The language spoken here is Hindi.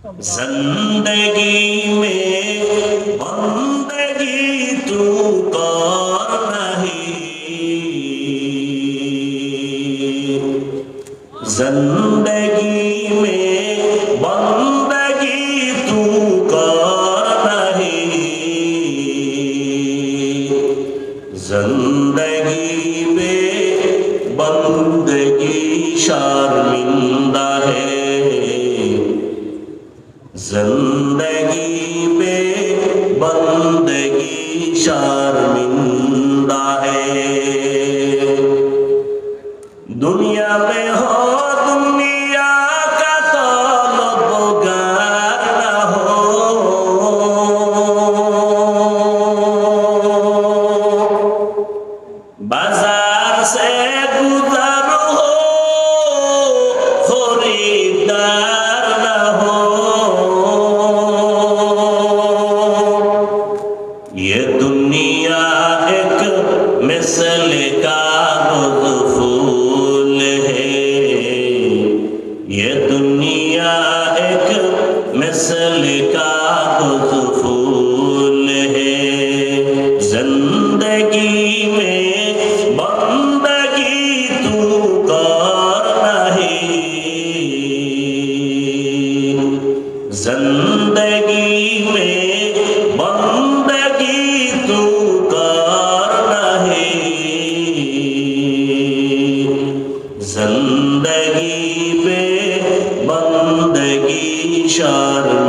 जिंदगी में बंदगी तू कर नहीं, जिंदगी में बंदगी तू कर नहीं, जिंदगी में बंदगी शर्मिंदा है, जिंदगी में बंदगी शर्मिंदा है। दुनिया में हो दुनिया का तलबगार न हो, बाजार से गुजर हो खरीदार न हो। ये दुनिया एक मिसल का फूल है, ये दुनिया एक मिसल का फूल है। जिंदगी में बंदगी तू कर नहीं, जिंदगी में बंदगी तू कर नहीं, जिंदगी में बंदगी शर्म